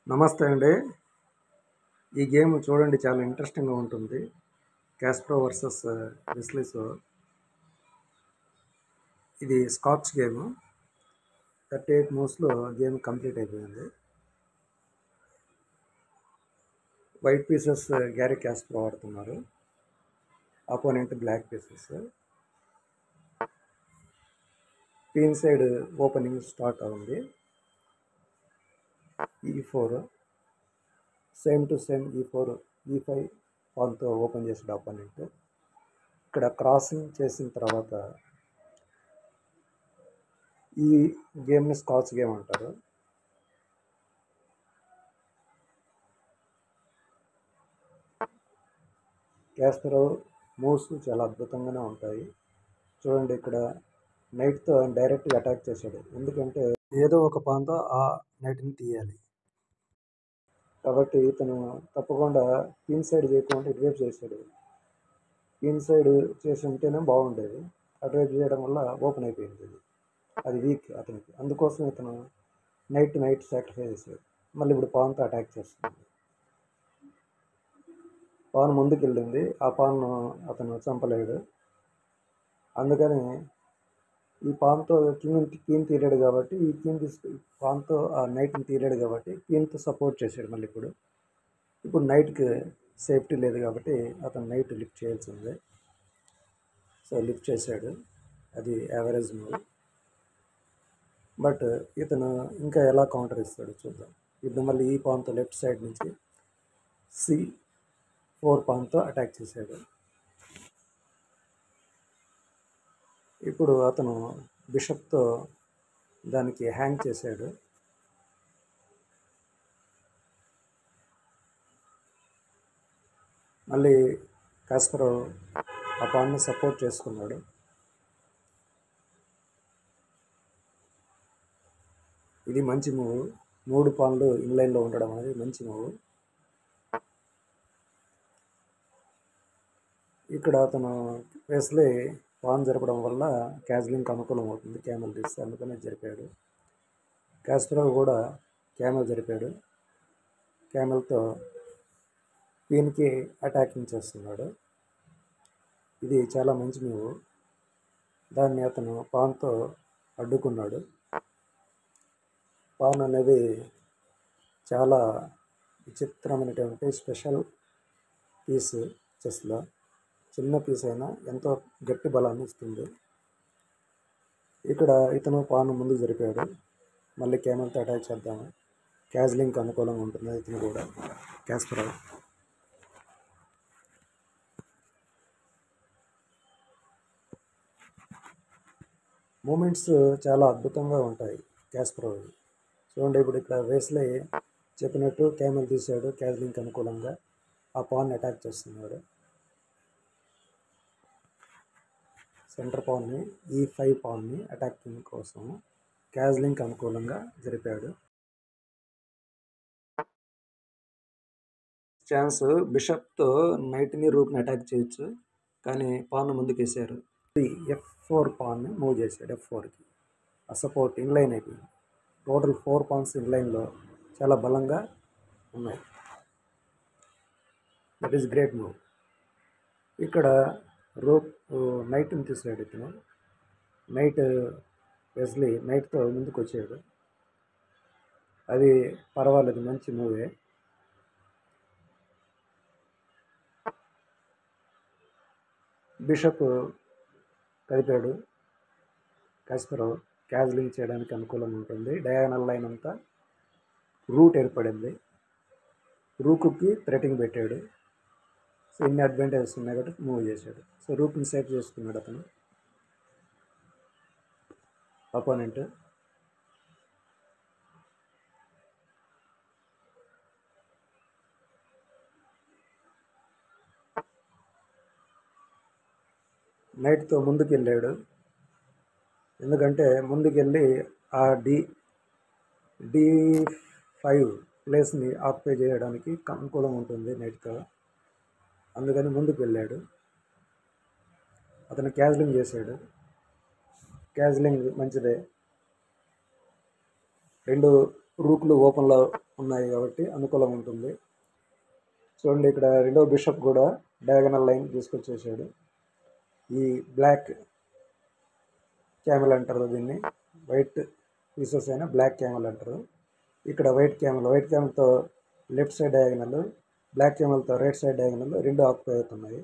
నమస్తే అండి. ఈ గేమ్ చూడండి చాలా ఇంట్రెస్టింగ్‌గా ఉంటుంది. Kasparov versus Wesley So. ఇది స్కాచ్ గేము. 38 మూవ్స్‌లో గేమ్ కంప్లీట్ అయిపోయింది. వైట్ పీసెస్ గ్యారీ కాస్పరో ఆడుతున్నారు. Opponent black pieces. Queen side opening start అవుతుంది. E4 same to same E4 E5 పాన్తో ఓపెన్ చేసాడు అపోనెంట్. ఇక్కడ క్రాసింగ్ చేసిన తర్వాత ఈ గేమ్ని స్కాచ్ గేమ్ అంటారు. కాస్పరో మూవ్స్ చాలా అద్భుతంగానే ఉంటాయి. చూడండి ఇక్కడ నైట్తో డైరెక్ట్గా అటాక్ చేశాడు. ఎందుకంటే ఏదో ఒక పాన్తో ఆ నైట్ని తీయాలి. కాబట్టి ఇతను తప్పకుండా క్వీన్ సైడ్ చేయకుండా ఇటువైపు చేశాడు. క్వీన్ సైడ్ చేసి ఉంటేనే బాగుండేది. అటువైపు చేయడం వల్ల ఓపెన్ అయిపోయింది. అది వీక్ అతనికి. అందుకోసం ఇతను నైట్ సాక్రిఫైస్ చేశాడు. మళ్ళీ ఇప్పుడు పాన్తో అటాక్ చేస్తుంది. పాన్ ముందుకు వెళ్ళింది. ఆ పాన్ అతను చంపలేడు. అందుకని ఈ పాన్తో క్వీన్ తీరాడు కాబట్టి ఈ పాన్తో ఆ నైట్ని తీరాడు కాబట్టి క్వీన్తో సపోర్ట్ చేశాడు. మళ్ళీ ఇప్పుడు నైట్కి సేఫ్టీ లేదు కాబట్టి అతను నైట్ లిఫ్ట్ చేయాల్సిందే. సో లిఫ్ట్ చేశాడు. అది యావరేజ్ మూవ్. బట్ ఇతను ఇంకా ఎలా కౌంటర్ ఇస్తాడో చూద్దాం. ఇప్పుడు మళ్ళీ ఈ పాన్తో లెఫ్ట్ సైడ్ నుంచి C4 పాన్తో అటాక్ చేశాడు. ఇప్పుడు అతను బిషప్తో దానికి హ్యాంగ్ చేశాడు. మళ్ళీ కాస్పరో ఆ పాన్ని సపోర్ట్ చేసుకున్నాడు. ఇది మంచి మూవ్. 3 పాన్లు ఇన్లైన్లో ఉండడం అనేది మంచి మూవ్. ఇక్కడ అతను వెస్లీ పాన్ జరపడం వల్ల క్యాజ్లింగ్కి అనుకూలం అవుతుంది. క్యామెల్ తీస్తే అందుకనే జరిపాడు. కాస్పరో కూడా క్యామెల్ జరిపాడు. క్యామెల్తో క్వీన్కి అటాకింగ్ చేస్తున్నాడు. ఇది చాలా మంచి మూవ్. దాన్ని అతను పాన్తో అడ్డుకున్నాడు. పాన్ అనేది చాలా విచిత్రమైనటువంటి స్పెషల్ పీస్ చెస్లో. చిన్న పీస్ అయినా ఎంతో గట్టి బలాన్ని ఇస్తుంది. ఇక్కడ ఇతను పాన్ ముందు జరిపాడు. మళ్ళీ క్యామెల్తో అటాక్ చేద్దాము. క్యాజ్లింగ్కి అనుకూలంగా ఉంటుంది ఇతను కూడా. కాస్పరో మూమెంట్స్ చాలా అద్భుతంగా ఉంటాయి కాస్పరో. చూడండి ఇప్పుడు ఇక్కడ వెస్లీ చెప్పినట్టు క్యామెల్ తీశాడు. క్యాజ్లింగ్కి అనుకూలంగా ఆ పాన్ అటాక్ చేస్తున్నాడు. సెంటర్ పాన్ని E5 పాన్ని అటాకింగ్ కోసం క్యాజ్లింగ్కి అనుకూలంగా జరిపాడు. ఛాన్స్ బిషప్తో నైట్ని రూక్ని అటాక్ చేయొచ్చు, కానీ పాన్ ముందుకు వేశారు. F4 పాన్ని మూవ్ చేశాడు. F4కి ఆ సపోర్ట్ ఇన్లైన్ అయిపోయింది. టోటల్ 4 పాన్స్ ఇన్లైన్లో చాలా బలంగా ఉన్నాయి. That is great move. ఇక్కడ నైట్ని తీసాడు ఇతను. నైట్ వెస్లీ నైట్తో ముందుకు వచ్చాడు. అది పర్వాలేదు, మంచి మూవే. బిషప్ కదిపాడు. కాస్పరో క్యాజ్లింగ్ చేయడానికి అనుకూలంగా ఉంటుంది. డయాగనల్ లైన్ అంతా రూట్ ఏర్పడింది. రూక్కి థ్రెటింగ్ పెట్టాడు. సో ఇన్ని అడ్వాంటేజెస్ ఉన్నాయి కాబట్టి మూవ్ చేశాడు. సో రూక్ని సేఫ్ చేసుకున్నాడు అతను అపోనెంట్. నైట్తో ముందుకు వెళ్ళాడు. ఎందుకంటే ముందుకెళ్ళి ఆ D5 ప్లేస్ని ఆక్యుపై చేయడానికి అనుకూలం ఉంటుంది నైట్తో. అందుకని ముందుకు వెళ్ళాడు. అతను క్యాజ్లింగ్ చేశాడు. క్యాజ్లింగ్ మంచిదే. 2 రూక్లు ఓపెన్లో ఉన్నాయి కాబట్టి అనుకూలంగా ఉంటుంది. చూడండి, ఇక్కడ రెండో బిషప్ కూడా డయాగనల్ లైన్ తీసుకొచ్చేసాడు. ఈ బ్లాక్ క్యామెల్ అంటారు దీన్ని, వైట్ పీసెస్ అయినా బ్లాక్ క్యామెల్ అంటారు. ఇక్కడ వైట్ క్యామెల్తో లెఫ్ట్ సైడ్ డయాగనల్, బ్లాక్ క్యామెల్తో రైట్ సైడ్ డయాగనల్ రెండు ఆక్యుపై అవుతున్నాయి.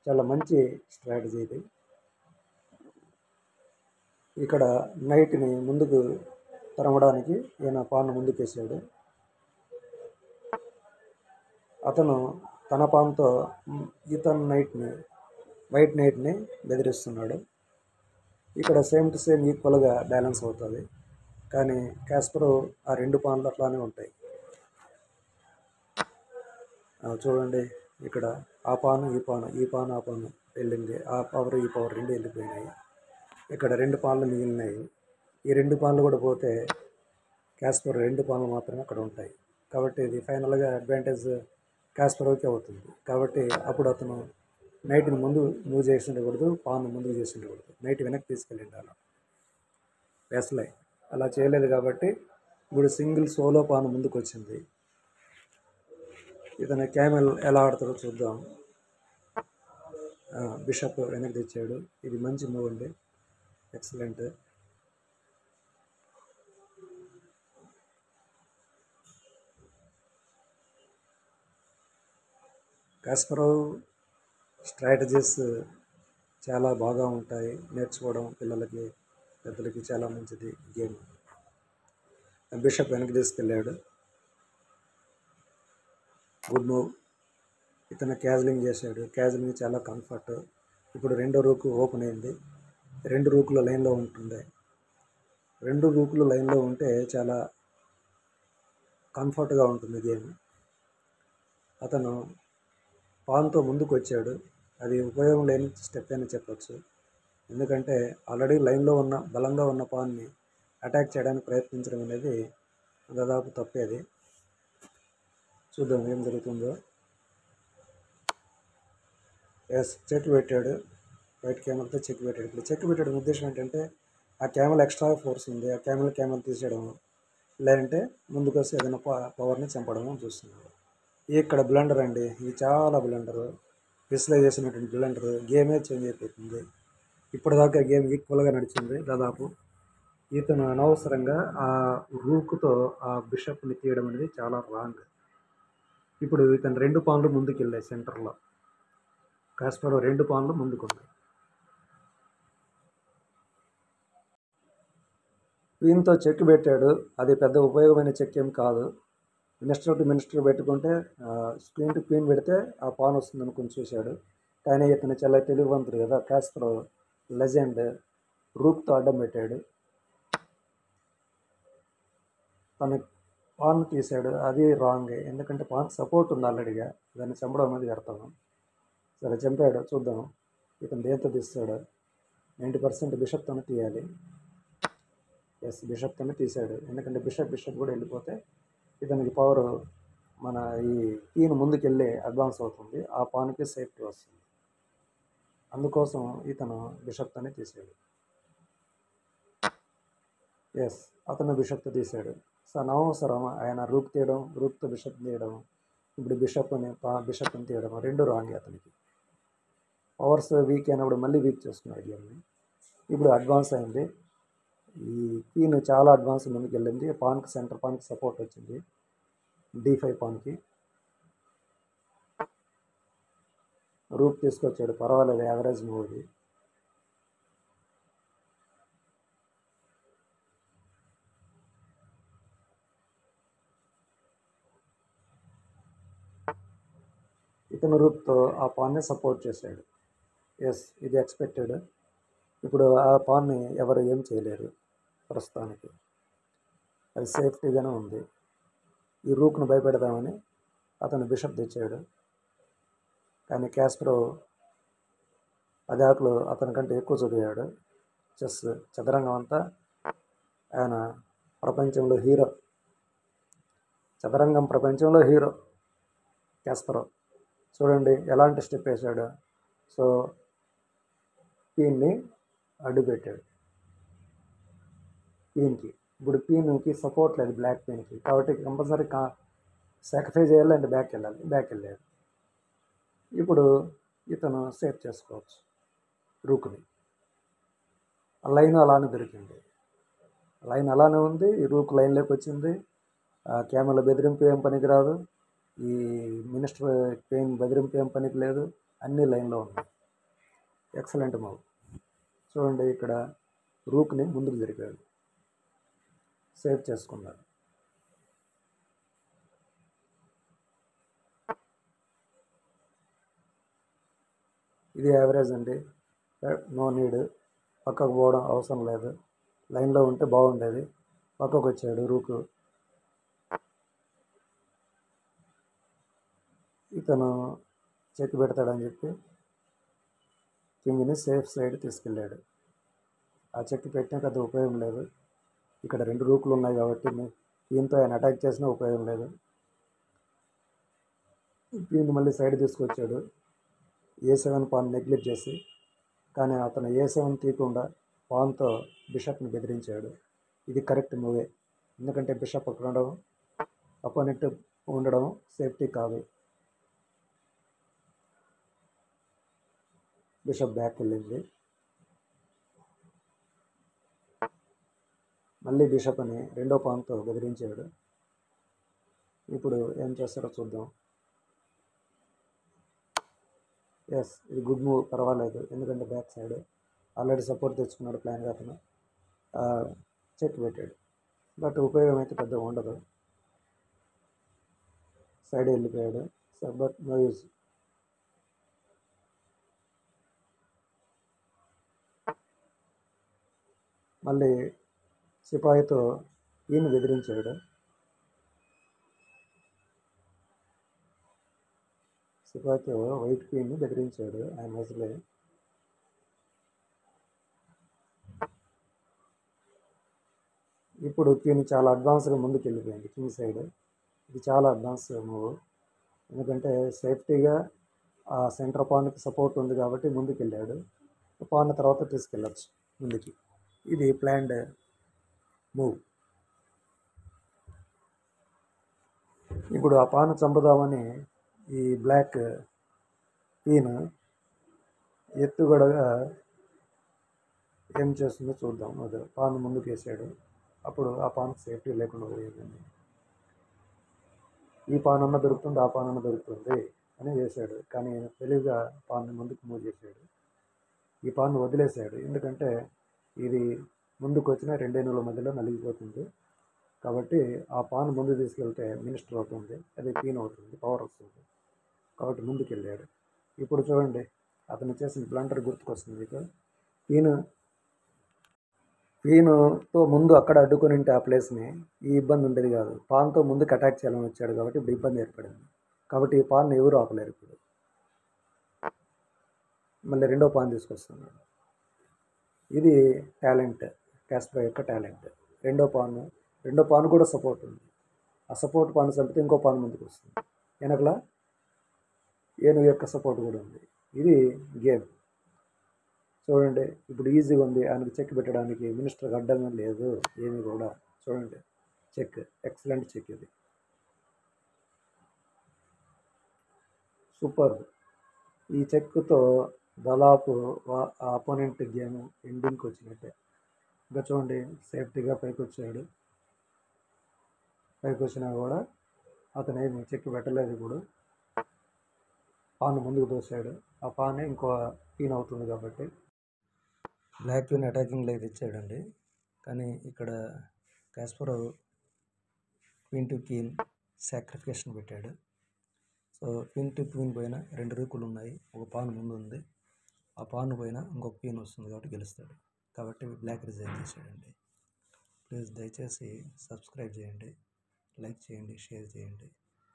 చాలా మంచి స్ట్రాటజీ ఇది. ఇక్కడ నైట్ని ముందుకు తరమడానికి ఈయన పాన్ ముందుకు వేసాడు. అతను తన పాన్తో వైట్ నైట్ని బెదిరిస్తున్నాడు. ఇక్కడ సేమ్ టు సేమ్ ఈక్వల్గా బ్యాలెన్స్ అవుతుంది. కానీ కాస్పరో ఆ రెండు పాన్లు అట్లానే ఉంటాయి. చూడండి, ఇక్కడ ఆ పాను ఈ పాను ఆ పాను వెళ్ళింది. ఆ పవర్ ఈ పవర్ రెండు వెళ్ళిపోయినాయి. ఇక్కడ రెండు పాన్లు మిగిలినాయి. ఈ రెండు పాన్లు కూడా పోతే కాస్పరో రెండు పాన్లు మాత్రమే అక్కడ ఉంటాయి. కాబట్టి ఇది ఫైనల్గా అడ్వాంటేజ్ కాస్పరోకి అవుతుంది. కాబట్టి అప్పుడు అతను నైట్ని ముందు మూవ్ చేసి ఉండకూడదు, పాన్ ముందుకు చేసి ఉండకూడదు, నైట్ వెనక్కి తీసుకెళ్ళింది. అలా వెస్లై అలా చేయలేదు కాబట్టి ఇప్పుడు సింగిల్ సోలో పాన్ ముందుకు వచ్చింది. ఇతను క్యామెల్ ఎలా ఆడతాడో చూద్దాం. బిషప్ వెనక్కి తెచ్చాడు. ఇది మంచి మూవ్ అండి, ఎక్సలెంట్. కాస్పరో స్ట్రాటజీస్ చాలా బాగా ఉంటాయి, నేర్చుకోవడం పిల్లలకి పెద్దలకి చాలా మంచిది గేమ్. బిషప్ వెనక్కి తీసుకెళ్ళాడు, గుడ్ మూవ్. ఇతను క్యాజలింగ్ చేశాడు. క్యాజలింగ్ చాలా కంఫర్ట్. ఇప్పుడు రెండో రూకు ఓపెన్ అయింది. రెండు రూకులు లైన్లో ఉంటుంది. రెండు రూకులు లైన్లో ఉంటే చాలా కంఫర్ట్గా ఉంటుంది గేమ్. అతను పాన్తో ముందుకు వచ్చాడు. అది ఉపయోగం లేని స్టెప్ అని చెప్పచ్చు. ఎందుకంటే ఆల్రెడీ లైన్లో ఉన్న బలంగా ఉన్న పాన్ని అటాక్ చేయడానికి ప్రయత్నించడం అనేది దాదాపు తప్పేది. చూద్దాం ఏం జరుగుతుందో. చెక్ పెట్టాడు, వైట్ క్యామెల్తో చెక్ పెట్టాడు. ఇప్పుడు చెక్ పెట్టడం ఉద్దేశం ఏంటంటే ఆ క్యామెల్ ఎక్స్ట్రా ఫోర్స్ ఉంది, ఆ క్యామెల్ తీసేయడం, లేదంటే ముందుకు వస్తే ఏదైనా పవర్ని చంపడం చూస్తున్నాడు. ఇక్కడ బ్లండర్ అండి, ఇది చాలా బ్లండరు, విస్లై చేసినటువంటి బ్లండరు. గేమే చేంజ్ అయిపోతుంది. ఇప్పటిదాకా గేమ్ ఈక్వల్గా నడిచింది దాదాపు. ఇతను అనవసరంగా ఆ రూక్తో ఆ బిషప్ని తీయడం అనేది చాలా రాంగ్. ఇప్పుడు ఇతను రెండు పాన్లు ముందుకు వెళ్ళాయి. సెంటర్లో కాస్పరో రెండు పాన్లు ముందుకున్నాయి. క్వీన్తో చెక్ పెట్టాడు. అది పెద్ద ఉపయోగమైన చెక్ ఏం కాదు. మినిస్టర్ టు మినిస్టర్ పెట్టుకుంటే క్వీన్ టు క్వీన్ పెడితే ఆ పాన్ వస్తుంది అనుకుని చూశాడు. కానీ ఇతను చాలా తెలివివంతుడు కదా, కాస్పరో లెజెండ్. రూక్తో అడ్డం పెట్టాడు, తన పాన్ తీశాడు. అది రాంగే, ఎందుకంటే పాన్ సపోర్ట్ ఉంది ఆల్రెడీగా, దాన్ని చంపడం అనేది వ్యర్థం. సరే చంపాడు, చూద్దాం ఇతను దేంతో తీస్తాడు. 90% బిషప్తోనే తీయాలి. బిషప్తోనే తీశాడు. ఎందుకంటే బిషప్ కూడా వెళ్ళిపోతే ఇతనికి పవర్ మన ఈ కీను ముందుకెళ్ళి అడ్వాన్స్ అవుతుంది, ఆ పాన్కి సేఫ్టీ వస్తుంది. అందుకోసం ఇతను బిషప్తోనే తీశాడు. అతను బిషప్తో తీశాడు. సో అనవసరం ఆయన రూక్తో బిషప్ తీయడం, ఇప్పుడు బిషప్ని తీయడం రెండు రాంగ్. అతనికి పవర్స్ వీక్ అయినప్పుడు మళ్ళీ వీక్ చేసుకున్నాడు గేమ్ని. ఇప్పుడు అడ్వాన్స్ అయింది. ఈ క్వీన్ చాలా అడ్వాన్స్ ముందుకు వెళ్ళింది. పాన్కి సెంటర్ పాన్కి సపోర్ట్ వచ్చింది. D5 పాన్కి రూక్ తీసుకొచ్చాడు, పర్వాలేదు, యావరేజ్ మూవ్ ఇది. ఇతను రూక్తో ఆ పాన్ని సపోర్ట్ చేశాడు. ఇది ఎక్స్పెక్టెడ్. ఇప్పుడు ఆ పాన్ని ఎవరు ఏం చేయలేరు ప్రస్తుతానికి, అది సేఫ్టీగానే ఉంది. ఈ రూక్ను భయపెడదామని అతను బిషప్ తెచ్చాడు. కానీ కాస్పరో 10 ఆకులు అతనికంటే ఎక్కువ చదివాడు. చదరంగం అంతా ఆయన ప్రపంచంలో హీరో, చదరంగం ప్రపంచంలో హీరో కాస్పరో. చూడండి ఎలాంటి స్టెప్ వేశాడు. సో క్వీన్ని అడ్డు పెట్టాడు క్వీన్కి. ఇప్పుడు క్వీన్కి సపోర్ట్ లేదు బ్లాక్ క్వీన్కి, కాబట్టి కంపల్సరీ సాక్రిఫై చేయాలంటే బ్యాక్ వెళ్ళాలి, బ్యాక్ వెళ్ళాడు. ఇప్పుడు ఇతను సేవ్ చేసుకోవచ్చు రూక్ని. లైన్ అలానే దొరికింది, లైన్ అలానే ఉంది, ఈ రూక్ లైన్లోకి వచ్చింది. క్యామెల బెదిరింపు ఏం పనికి రాదు, ఈ మినిస్టర్ పెయిన్ బెదిరింపు ఏం పనికి లేదు, అన్నీ లైన్లో ఉన్నాయి. Excellent move. చూడండి ఇక్కడ రూక్ని ముందుకు జరిపాడు, సేవ్ చేసుకున్నాడు. ఇది యావరేజ్ అండి, నో నీడ్, పక్కకు పోవడం అవసరం లేదు. లైన్లో ఉంటే బాగుండేది, పక్కకు వచ్చాడు రూకు. ఇతను చెక్ పెడతాడని చెప్పి కింగ్ని సేఫ్ సైడ్ తీసుకెళ్ళాడు. ఆ చెక్ పెట్టినా పెద్ద ఉపయోగం లేదు, ఇక్కడ 2 రూకులు ఉన్నాయి కాబట్టి దీంతో ఆయన అటాక్ చేసినా ఉపయోగం లేదు. దీన్ని మళ్ళీ సైడ్ తీసుకొచ్చాడు A7 పాన్ నెగ్లెక్ట్ చేసి, కానీ అతను A7 తీయకుండా పాన్తో బిషప్ని బెదిరించాడు. ఇది కరెక్ట్ మూవే, ఎందుకంటే బిషప్ అక్కడ ఉండడం, అపోనెంట్ ఉండడం సేఫ్టీ కాదు. బిషప్ బ్యాక్ వెళ్ళింది, మళ్ళీ బిషప్ అని రెండో పాన్తో బెదిరించాడు. ఇప్పుడు ఏం చేస్తారో చూద్దాం. ఎస్, ఇది గుడ్ మూవ్, పర్వాలేదు, ఎందుకంటే బ్యాక్ సైడ్ ఆల్రెడీ సపోర్ట్ తెచ్చుకున్నాడు ప్లాన్గా అతను. చెక్ పెట్టాడు, బట్ ఉపయోగం అయితే పెద్దగా ఉండదు. సైడ్ వెళ్ళిపోయాడు, బట్ నో యూజ్. మళ్ళీ సిపాయితో ఈయన బెదిరించాడు. సిపాయితో వైట్ క్వీన్ని బెదిరించాడు ఆయన అసలే. ఇప్పుడు క్వీన్ చాలా అడ్వాన్స్గా ముందుకు వెళ్ళిపోయింది కింగ్ సైడ్. ఇది చాలా అడ్వాన్స్ మూవ్, ఎందుకంటే సేఫ్టీగా ఆ సెంటర్ పాన్కి సపోర్ట్ ఉంది కాబట్టి ముందుకు వెళ్ళాడు. పాన్ తర్వాత తీసుకెళ్ళచ్చు ముందుకి. ఇది ప్లాన్డ్ మూవ్. ఇప్పుడు ఆ పాన్ చంపుదామని ఈ బ్లాక్ క్వీన్ ఎత్తుగడగా ఏం చేస్తుందో చూద్దాం. అది పాన్ ముందుకు వేసాడు, అప్పుడు ఆ పాన్కి సేఫ్టీ లేకుండా పోయిందండి. ఈ పాన్ అన్న దొరుకుతుంది, ఆ పాన్ అన్న దొరుకుతుంది అని వేసాడు, కానీ తెలివిగా పాన్ని ముందుకు మూవ్ చేశాడు. ఈ పాన్ వదిలేశాడు, ఎందుకంటే ఇది ముందుకు వచ్చిన 2 ఏనుగుల మధ్యలో నలిగిపోతుంది కాబట్టి ఆ పాన్ ముందు తీసుకెళ్తే మినిస్టర్ అవుతుంది, అది క్వీన్ అవుతుంది, పవర్ వస్తుంది కాబట్టి ముందుకు వెళ్ళాడు. ఇప్పుడు చూడండి అతను చేసిన బ్లండర్ గుర్తుకొస్తుంది మీకు. క్వీన్తో ముందు అక్కడ అడ్డుకొని ఉంటే ఆ ప్లేస్ని ఈ ఇబ్బంది ఉండేది కాదు. పాన్తో ముందుకు అటాక్ చేయాలని వచ్చాడు కాబట్టి ఇప్పుడు ఇబ్బంది ఏర్పడింది, కాబట్టి ఈ పాన్ని ఎవరు ఆపలేరు. ఇప్పుడు మళ్ళీ రెండో పాన్ తీసుకొస్తున్నాడు. ఇది టాలెంట్, కాస్ట్రో యొక్క టాలెంట్. రెండో పాన్ కూడా సపోర్ట్ ఉంది, ఆ సపోర్ట్ పాన్ చంపితే ఇంకో పాన్ ముందుకు వస్తుంది, వెనకల ఏనుగు యొక్క సపోర్ట్ కూడా ఉంది. ఇది గేమ్ చూడండి. ఇప్పుడు ఈజీగా ఉంది ఆయనకు చెక్ పెట్టడానికి, మినిస్టర్కి అడ్డంగా లేదు ఏమి కూడా. చూడండి చెక్, ఎక్సలెంట్ చెక్, ఇది సూపర్. ఈ చెక్తో దాదాపు ఆపోనెంట్ గేమ్ ఎండింగ్కి వచ్చినట్టే. ఇంకా చూడండి సేఫ్టీగా పైకి వచ్చాడు, పైకి వచ్చినా కూడా అతను ఏమి చెక్ పెట్టలేదు. ఇప్పుడు పాన్ ముందుకు తోసాడు, ఆ పానే ఇంకో క్వీన్ అవుతుంది కాబట్టి బ్లాక్ క్వీన్ అటాకింగ్ లైఫ్ ఇచ్చాడండి. కానీ ఇక్కడ కాస్పరో క్వీన్ టు క్వీన్ సాక్రిఫికేషన్ పెట్టాడు. సో క్వీన్ టు క్వీన్ పైన 2 రూకులు ఉన్నాయి, ఒక పాన్ ముందు ఉంది, ఆ పాన్ పైన ఇంకొక క్వీన్ వస్తుంది కాబట్టి గెలుస్తాడు. కాబట్టి బ్లాక్ రిజైన్ చేశాడండి. ప్లీజ్ దయచేసి సబ్స్క్రైబ్ చేయండి, లైక్ చేయండి, షేర్ చేయండి.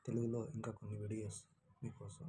తెలుగులో ఇంకా కొన్ని వీడియోస్ మీకోసం.